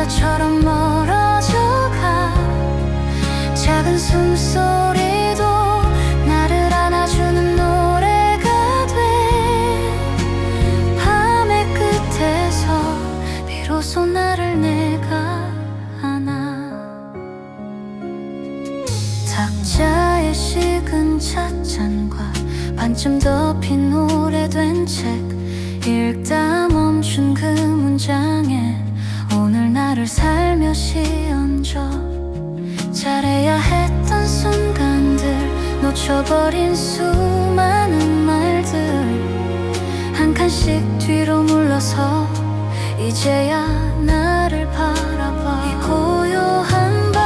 바다처럼 멀어져가. 작은 숨소리도 나를 안아주는 노래가 돼. 밤의 끝에서 비로소 나를 내가 안아. 탁자에 식은 찻잔과 반쯤 덮인 오래된 책, 읽다 멈춘 그 문장에 오늘 나를 살며시 얹어. 잘해야 했던 순간들, 놓쳐버린 수많은 말들, 한 칸씩 뒤로 물러서 이제야 나를 바라봐. 이 고요한 밤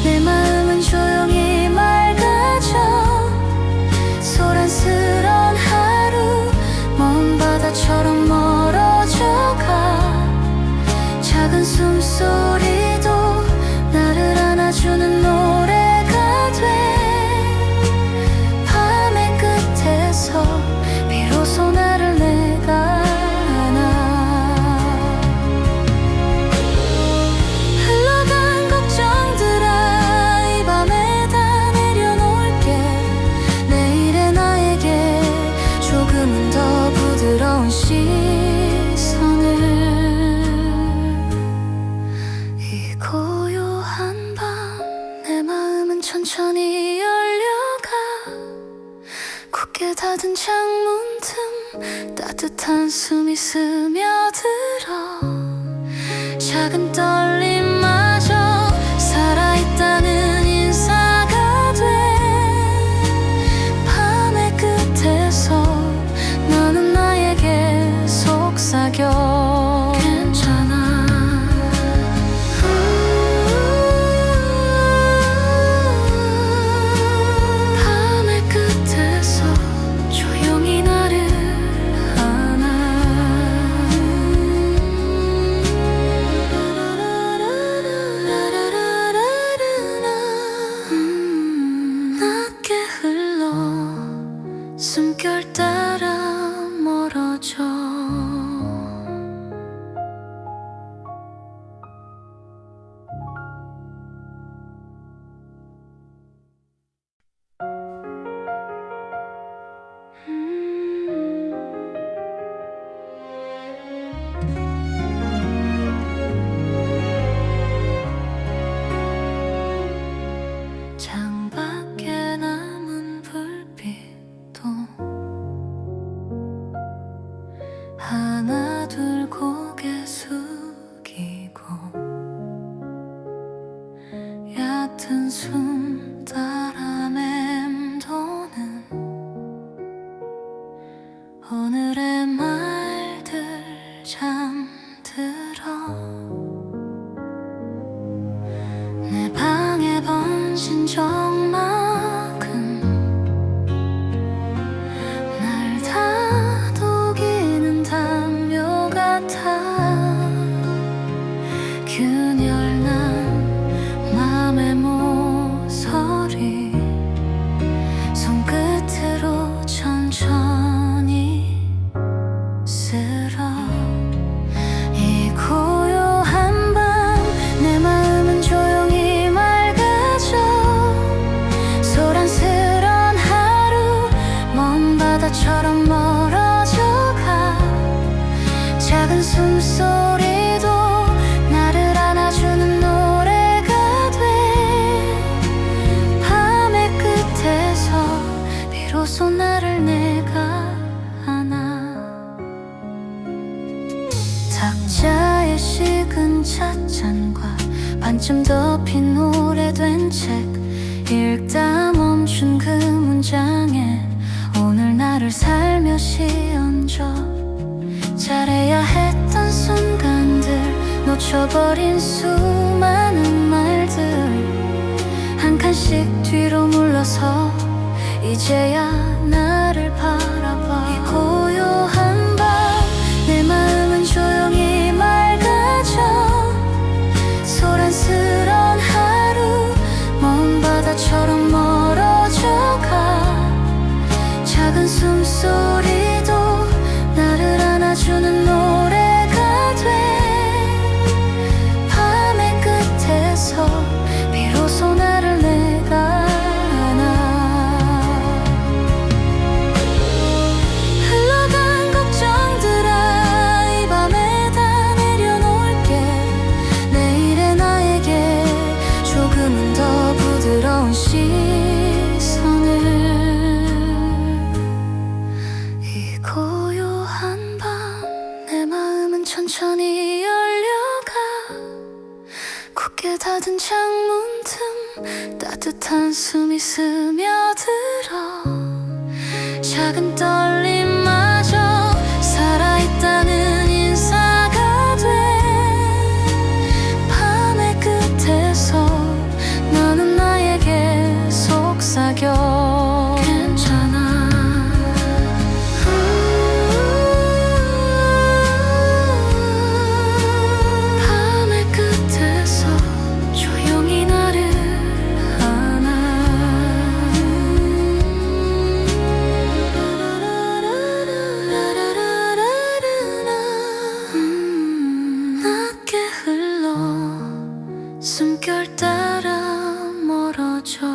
내 마음은 조용히 맑아져. 소란스런 하루 먼 바다처럼 멀어져가. 작은 숨소리도 나를 안아주는 노래가 돼. 밤의 끝에서 비로소 나를 내가 안아. 흘러간 걱정들아, 이 밤에 다 내려놓을게. 내일의 나에게 조금은 더 부드러운 시선을. 이 고요한 밤 내 마음은 천천히 열려가. 굳게 닫은 창문 틈 따뜻한 숨이 스며들어. 작은 떨림마저 살아있다는 인사가 돼. 밤의 끝에서 너는 나에게 속삭여. 괜찮아. 밤의 끝에서 조용히 나를 안아. 낮게 흘러 숨결 따라 멀어져. 창밖에 남은 불빛도 하나 둘 고개 숙이고. 얕은 숨 따라 맴도는 오늘의 말들 잠들어. 내 방에 번진 적막은 날 다독이는 담요 같아. 균열난 맘의 모서리 손끝으로 천천히 쓸어. 이 고요한 밤 내 마음은 조용히 맑아져. 소란스런 하루 먼 바다처럼 멀어져가. 작은 숨소리도 나를 안아주는 노래가 돼. 밤의 끝에서 비로소 나를 내가 안아. 탁자에 식은 찻잔과 반쯤 덮인 오래된 책, 읽다 멈춘 그 문장에 오늘 나를 살며시 얹어. 잘해야 했던 순간들, 놓쳐버린 수많은 말들, 한 칸씩 뒤로 물러서 이제야 나를 바라봐. 이 고요한 밤 내 마음은 조용히 맑아져. 소란스런 하루 먼 바다처럼 멀어져가. 작은 숨소리도 나를 안아주는 노래가 돼. 천천히 열려가 굳게 닫은 창문 틈 따뜻한 숨이 스며들어 작은 떨림마저 살아있다는 인사가 돼 밤의 끝에서 너는 나에게 속삭여 괜찮아 밤의 끝에서 조용히 나를 안아 낮게 흘러 숨결 따라 멀어져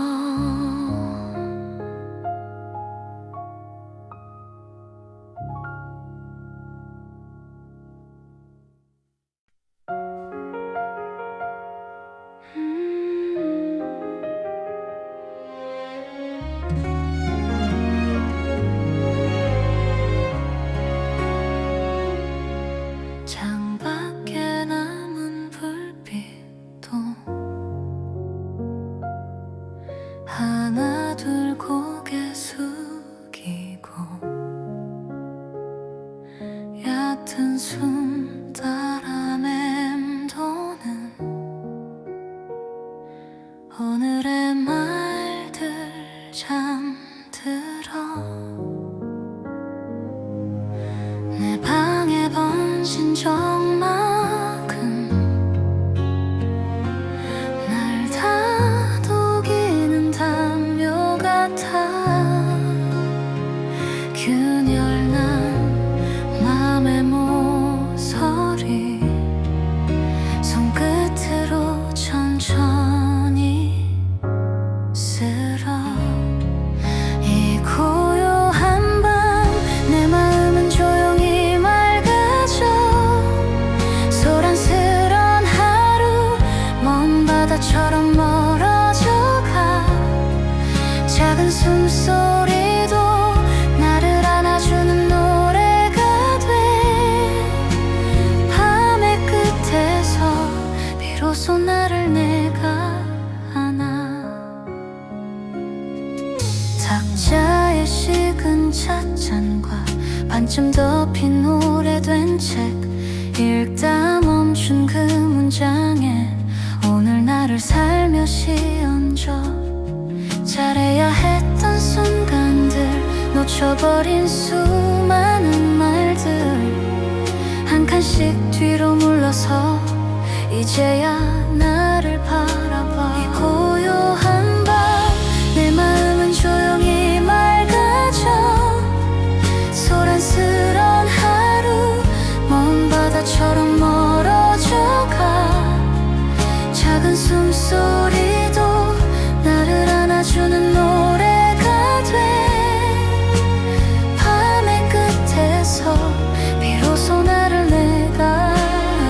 창밖에 남은 불빛도 하나 둘 고개 숙이고 얕은 숨 따라 맴도는 오늘의 말들 잠들어 내 방에 번진 적막은 날 다독이는 담요 같아 균열난 맘의 모서리 손끝으로 천천히 쓸어 이 고요한 밤 내 마음은 조용히 맑아져 소란스런 하루 먼 바다처럼 멀어져가 작은 숨소리도 나를 안아주는 노래가 돼 밤의 끝에서 비로소 나를 내가 안아 탁자에 식은 찻잔과 반쯤 덮인 오래된 책 읽다 멈춘 그 문장에 오늘 나를 살며시 얹어 잘해야 했던 순간들 놓쳐버린 수많은 말들 한 칸씩 뒤로 물러서 이제야 나를 바라봐 이 고요한 밤 내 마음은 조용히 맑아져 소란스런 하루 먼 바다처럼 멀어져가 작은 숨소리도 나를 안아주는 노래가 돼 밤의 끝에서 비로소 나를 내가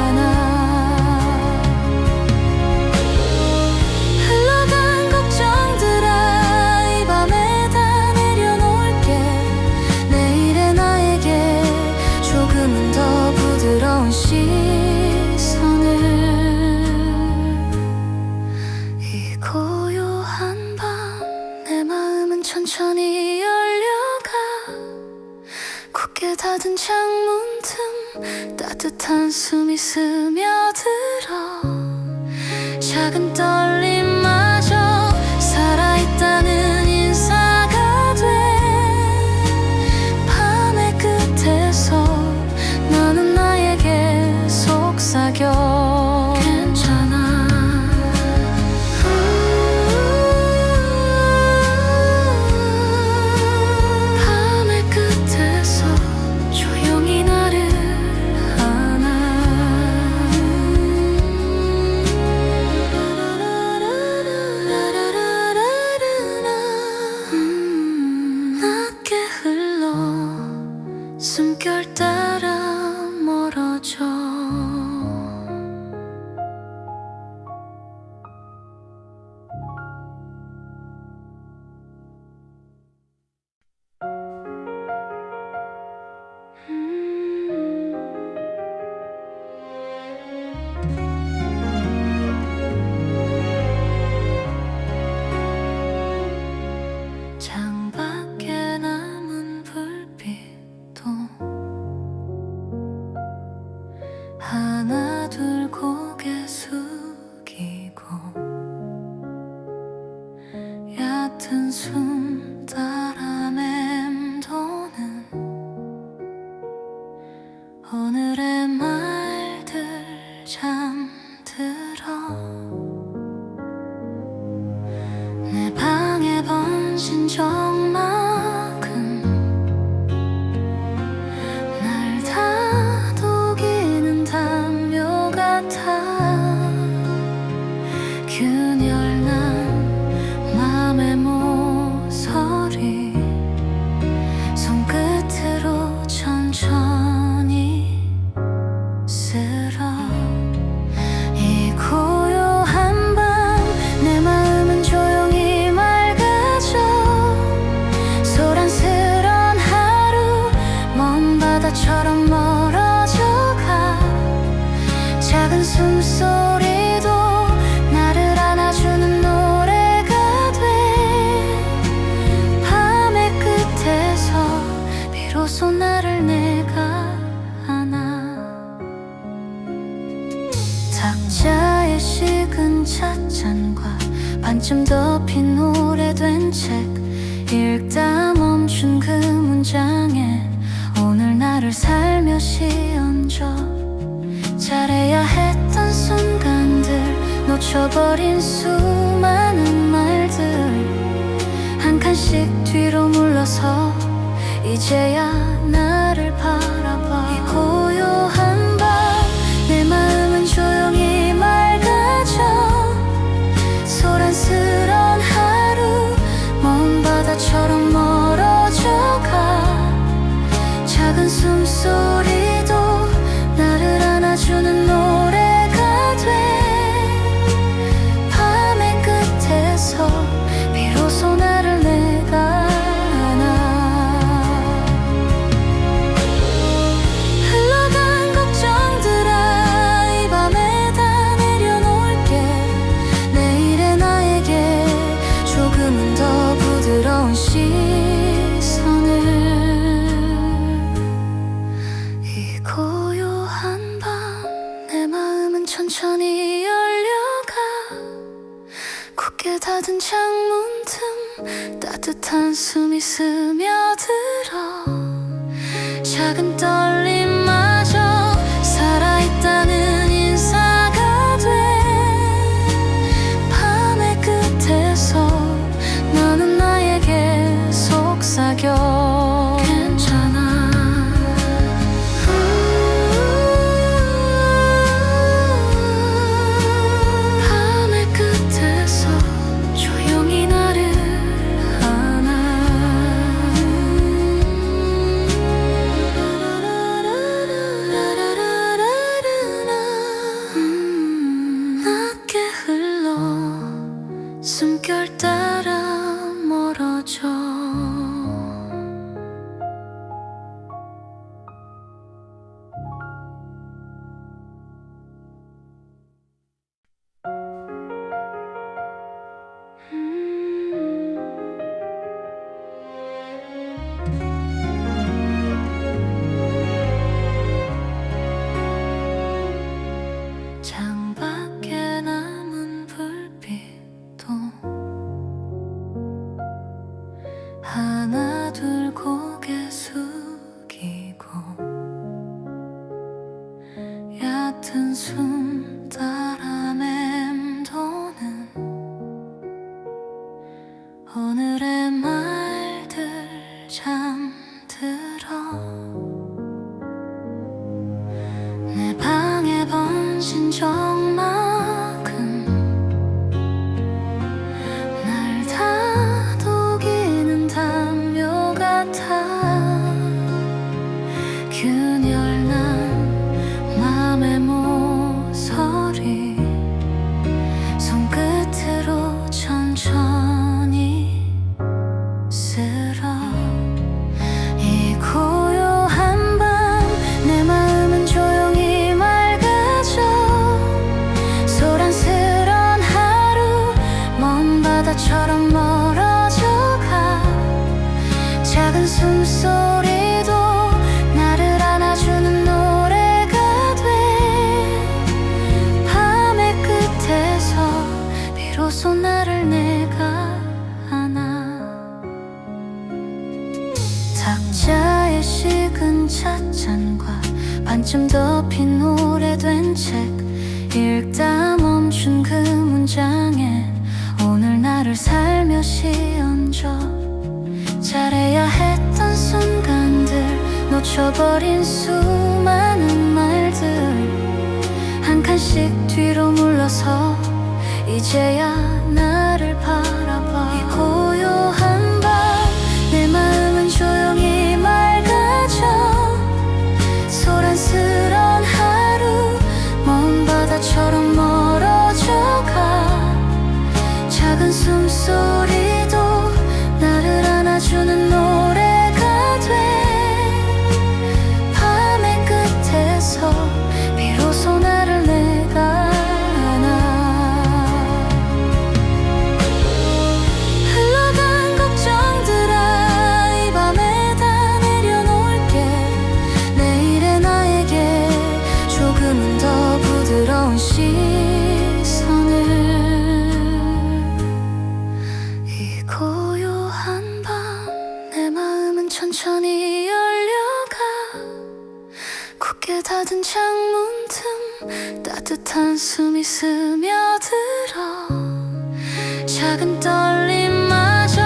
안아 흘러간 걱정들아 이 밤에 다 내려놓을게 내일의 나에게 조금은 더 부드러운 시선을 이 고요한 밤 내 마음은 천천히 열려가 굳게 닫은 창문 틈 따뜻한 숨이 스며들어 작은 떨림마저 살아있다는 인사가 돼 밤의 끝에서 너는 나에게 속삭여 괜찮아 밤의 끝에서 조용히 나를 안아 낮게 흘러 숨결 따라 멀어져 하나 둘 고개 숙이고 얕은 숨 따라 맴도는 오늘의 말들 잠들어 내 방에 번진 적막은 날 다독이는 담요 같아 균열난 맘의 모서리 손끝으로 천천히 쓸어 이 고요한 밤 내 마음은 조용히 맑아져 소란스런 하루 먼 바다처럼 멀어져가 작은 숨소리도 나를 안아주는 노래가 돼 밤의 끝에서 비로소 나를 내가 안아 탁자에 식은 찻잔과 반쯤 덮인 오래된 책 읽다 멈춘 그 문장에 오늘 나를 살며시 얹어 잘해야 했던 순간들 놓쳐버린 수많은 말들 한 칸씩 뒤로 물러서 이제야 나를 바라봐 이 고요한 밤 내 마음은 조용히 맑아져 소란스런 하루 먼 바다처럼 멀어져가 작은 숨소리도 나를 안아주는 노래가 돼 밤의 끝에서 비로소 나를 내가 안아 흘러간 걱정들아 이 밤에 다 내려놓을게 내일의 나에게 조금은 더 부드러운 시선을 이 고요한 밤 내 마음은 천천히 열려가 굳게 닫은 창문 틈 따뜻한 숨이 스며들어 작은 떨림마저 살아있다는 인사가 돼 밤의 끝에서 너는 나에게 속삭여 괜찮아 밤의 끝에서 조용히 나를 안아 낮게 흘러 숨결 따라 멀어져 창밖에 남은 불빛도 하나 둘 고개 숙이고 얕은 숨 따라 맴도는 오늘의 말들 잠들어 내 방에 번진 적막은 날 다독이는 담요 같아 균열난 맘의 모서리 손끝으로 천천히 쓸어 이 고요한 밤 내 마음은 조용히 맑아져 덮인 오래된 책 읽다 멈춘 그 문장에 오늘 나를 살며시 얹어 잘해야 했던 순간들 놓쳐버린 수많은 말들 한 칸씩 뒤로 물러서 이제야 나를 바라봐. 이 고요한 밤 내 마음은 조용히 맑아져 소란스런 하루 먼 바다처럼 멀어져가 작은 숨소리도 나를 안아주는 노래가 돼 밤의 끝에서 비로소 나를 내가 안아. 흘러간 걱정들아 이 밤에 다 내려놓을게. 내일의 나에게 조금은 더 부드러운 시선을. 이 고요한 밤 내 마음은 천천히 열려가 굳게 닫은 창문 틈 따뜻한 숨이 스며들어 작은 떨림마저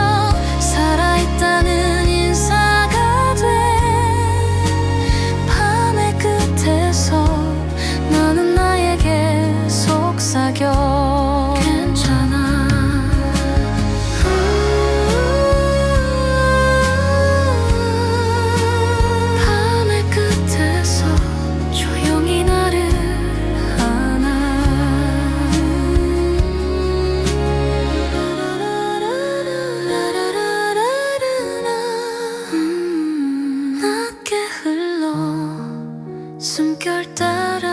살아있다는 인사가 돼 밤의 끝에서 너는 나에게 속삭여 괜찮아. 밤의 끝에서 조용히 나를 안아. 낮게 흘러 숨결 따라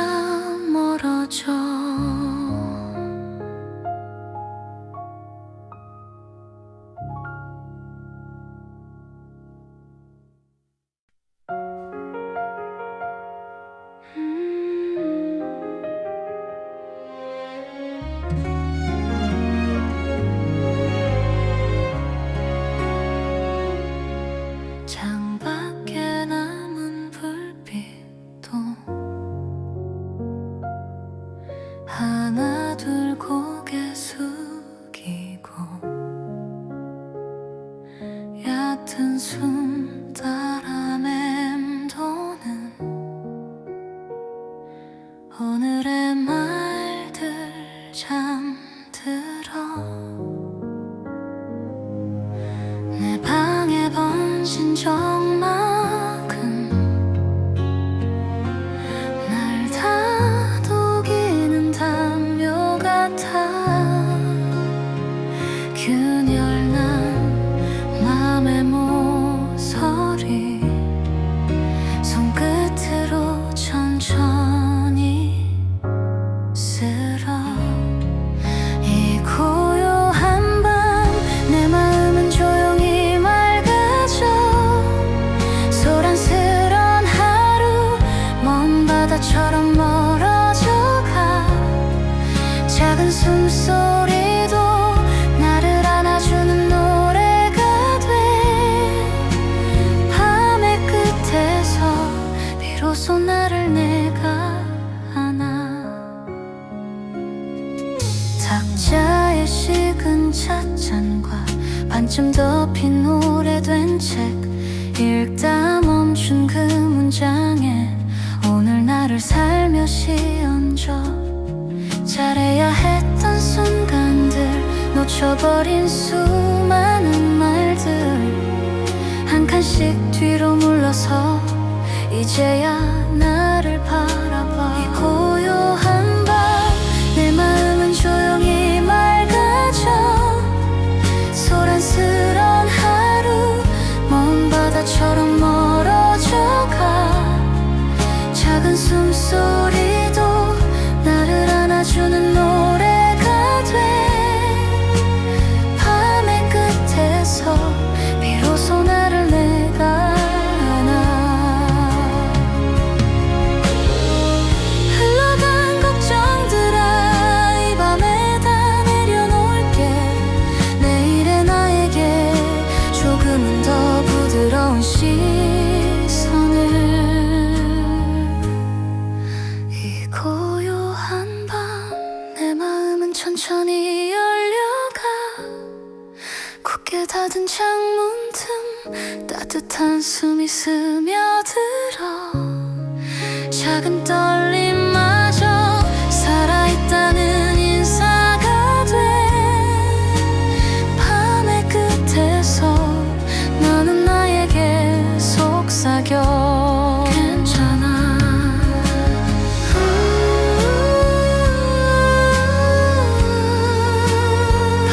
멀어져. 창밖에 남은 불빛도 하나 둘 고개 숙이고 얕은 숨 따라 맴도는 오늘의 말들 잠들어 내 방에 번진 적막은 날 다독이는 담요 같아. 균열난 맘의 모서리 손끝으로 천천히 쓸어. 이 고요한 밤 내 마음은 조용히 맑아져 소란스런 하루 먼 바다처럼 멀어져가 작은 숨소리도 나를 안아주는 노래가 돼 밤의 끝에서 비로소 나를 내가 안아. 탁자에 식은 찻잔과 반쯤 덮인 오래된 책 읽다 멈춘 그 문장에 오늘 나를 살며시 얹어 잘해야 했던 순간들 놓쳐버린 수많은 말들 한 칸씩 뒤로 물러서 이제야 나를 바라봐. 이 고요한 밤 내 마음은 조용히 맑아져 소란스런 하루 먼 바다처럼 멀어져가 작은 숨소리도 나를 안아주는 노래가 돼 밤의 끝에서 비로소 나를 내가 안아. 닫은 창문 틈 따뜻한 숨이 스며들어 작은 떨림마저 살아있다는 인사가 돼 밤의 끝에서 너는 나에게 속삭여 괜찮아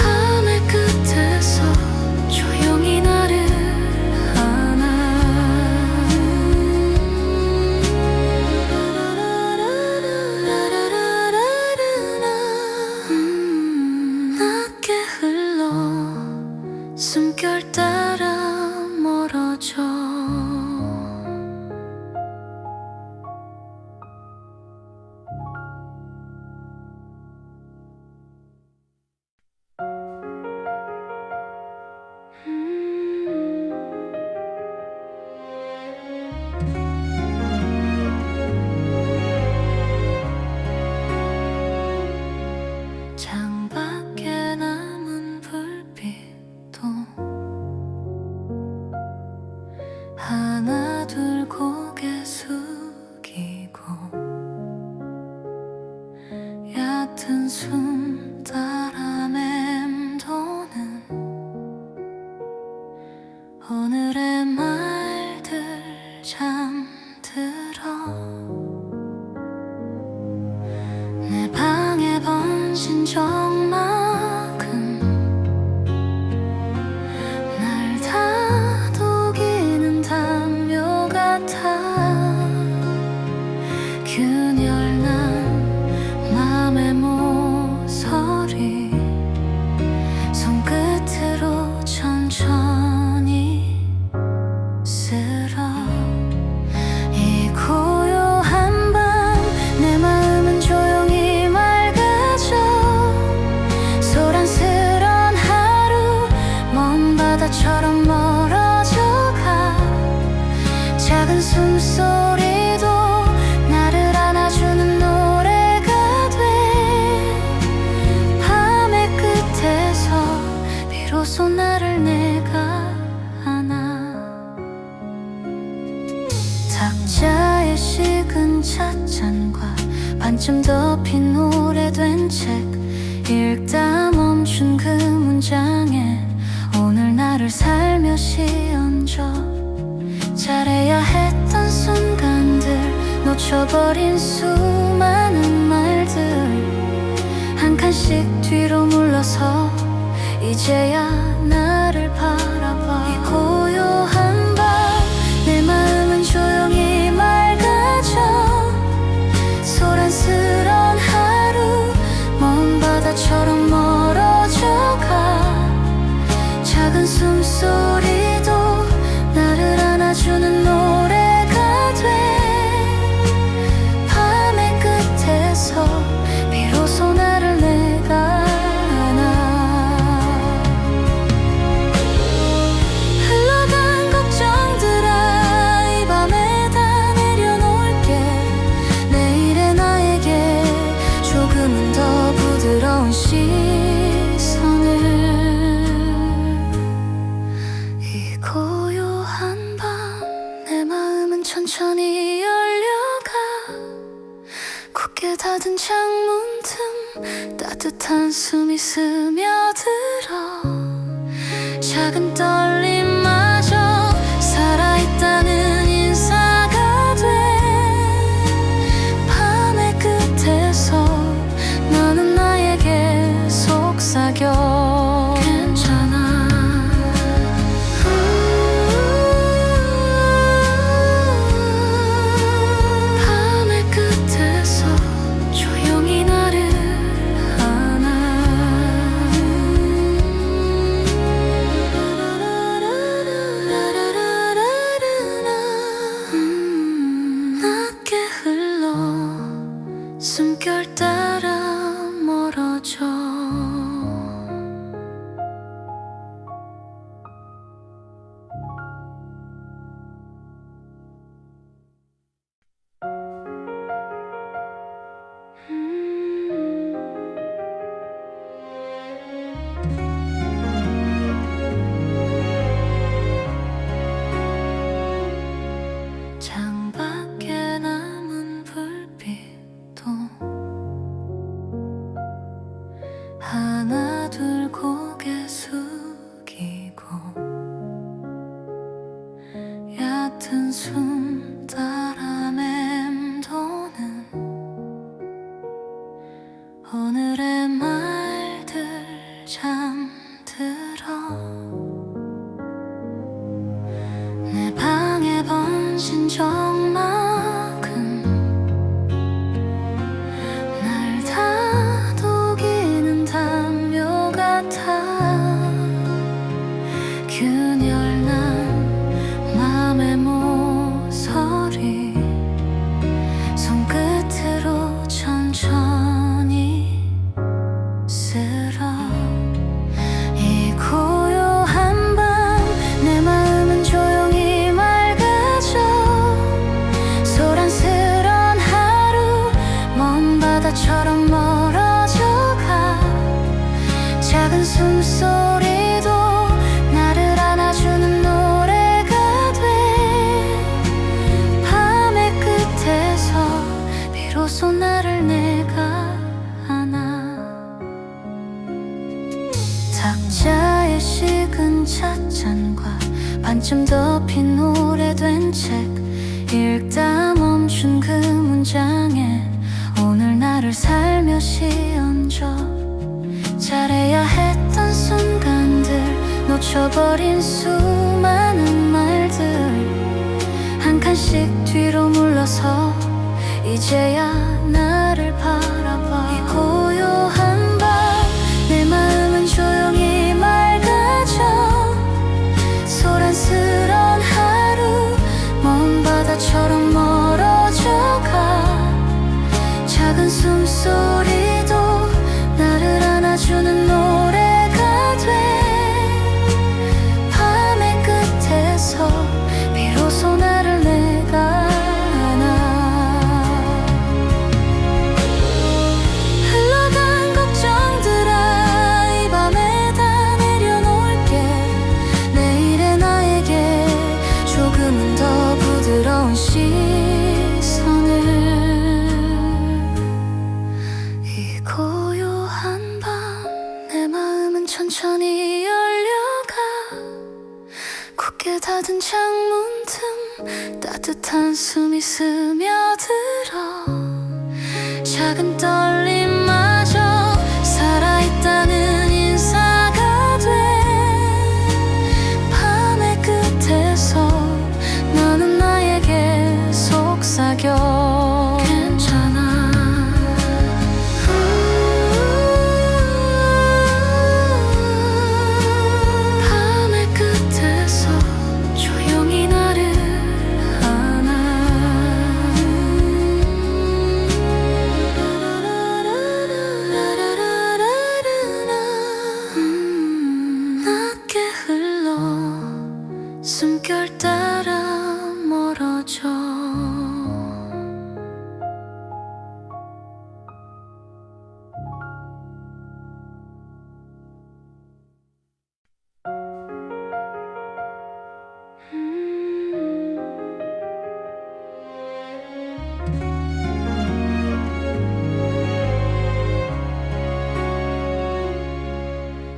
밤의 끝에서 조용히 나를 안아 낮게 흘러 숨결 따라 멀어져 창밖에 남은 불빛도 하나 둘 고개 숙이고 얕은 숨 따라 맴도는 오늘의 말들 잠들어 내 방에 번진 적막은 날 다독이는 담요 같아 균열난 맘의 모서리 손끝으로 천천히 쓸어 이 고요한 밤 내 마음은 조용히 맑아져 소란스런 하루 먼 바다처럼 멀어져가 작은 숨소리도 나를 안아주는 노래가 돼 밤의 끝에서 비로소 나를 내가 안아 탁자에 식은 찻잔과 반쯤 덮인 오래된 책 읽다 멈춘 그 문장에 오늘 나를 살며시 얹어 잘해야 했던 순간들 놓쳐버린 수많은 말들 한 칸씩 뒤로 물러서 이제야 나를 바라봐 이 고요한 밤 내 마음은 조용히 맑아져 소란스런 하루 먼 바다처럼 멀어져가 작은 숨소리도 나를 안아주는 노래가 돼 밤의 끝에서 비로소 나를 내가 안아 흘러간 걱정들아 이 밤에 다 내려놓을게 내일의 나에게 조금은 더 부드러운 시선을 이 고요한 밤 내 마음은 천천히 열려가 굳게 닫은 창문 틈 따뜻한 숨이 스며들어 작은 떨림마저 살아있다는 인사가 돼 밤의 끝에서 너는 나에게 속삭여 괜찮아 밤의 끝에서 조용히 나를 안아 낮게 흘러 숨결 따라 멀어져 오늘의 말들 잠들어 내 방에 번진 적막은 날 다독이는 담요 같아. 균열난 맘의 모서리 손끝으로 천천히 쓸어. 이 고요한 밤 내 마음은 조용히 맑아져. 소란스런 하루 먼 바다처럼 멀어져가. 작은 숨소리도 나를 안아주는 노래가 돼. 밤의 끝에서 비로소 나를 내가 안아. 탁자에 식은 찻잔과 반쯤 덮인 오래된 책 읽다 멈춘 그 문장에 오늘 나를 살며시 얹어. 잘해야 했던 순간들 놓쳐버린 수많은 말들 한 칸씩 뒤로 물러서 이제야 나를 바라봐. 이 고요한 밤 내 마음은 조용히 맑아져. 소란스런 하루 먼 바다처럼 멀어져가. 작은 숨소리도 나를 안아주는 노래가 돼. 밤의 끝에서 비로소 나를 내가 부드러운 시선을. 이 고요한 밤 내 마음은 천천히 열려가. 굳게 닫은 창문 틈 따뜻한 숨이 스며들어. 작은 떨림마저 살아있다는 인사가 돼. 밤의 끝에서 너는 나에게 속삭여. 괜찮아. 밤의 끝에서 조용히 나를 안아. 낮게 흘러 숨결 따라 멀어져.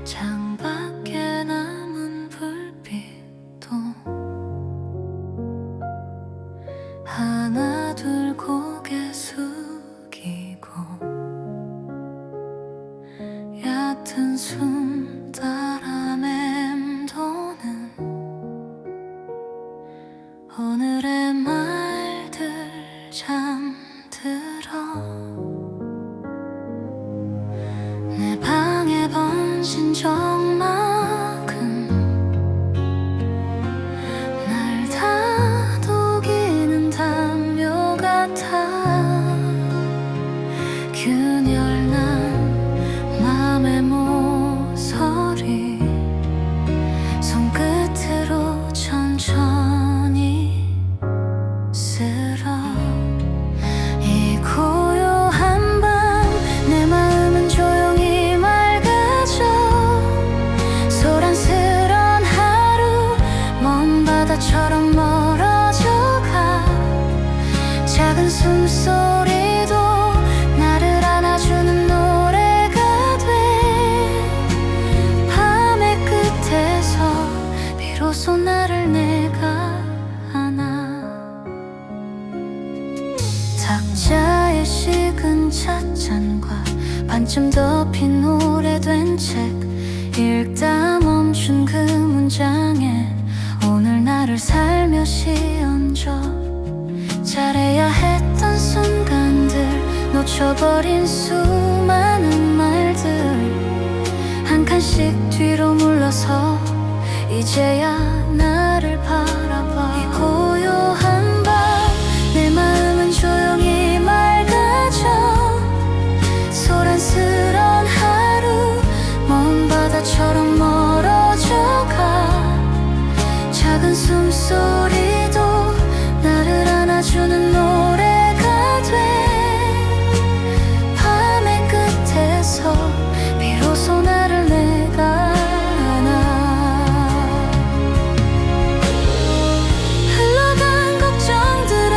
창밖에 남은 불빛도 하나 둘 고개 숙이고 얕은 숨 따라 맴도는 오늘의 말들 잠들어 내 방에 번진 적막은 날 다독이는 담요 같아. 균열난 맘의 모서리 손끝으로 천천히 쓸어. 이 고요한 밤 내 마음은 조용히 맑아져. 소란스런 하루 먼 바다처럼 멀어져가. 작은 숨소리도 나를 안아주는 노래가 돼. 밤의 끝에서 비로소 나를 내가 안아. 탁자에 식은 찻잔과 반쯤 덮인 오래된 책 읽다 멈춘 그 문장에 오늘 나를 살며시 얹어 잘해야 했던 순간들 놓쳐버린 수많은 말들 한 칸씩 뒤로 물러서 이제야 나를 바라봐 이 고요한 밤 내 마음은 조용히 맑아져 소란스런 하루 먼 바다처럼 멀어져가 작은 숨소리도 나를 안아주는 노래가 돼 밤의 끝에서 비로소 나를 내가 안아 흘러간 걱정들아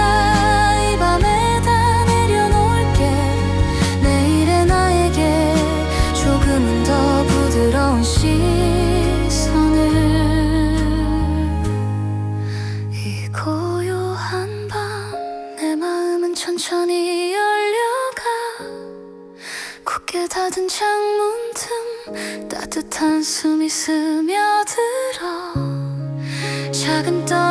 이 밤에 다 내려놓을게 내일의 나에게 조금은 더 부드러운 시선을 이 고요한 밤 내 마음은 천천히 열려가 굳게 닫은 창문 틈 따뜻한 숨이 스며들어 작은 떡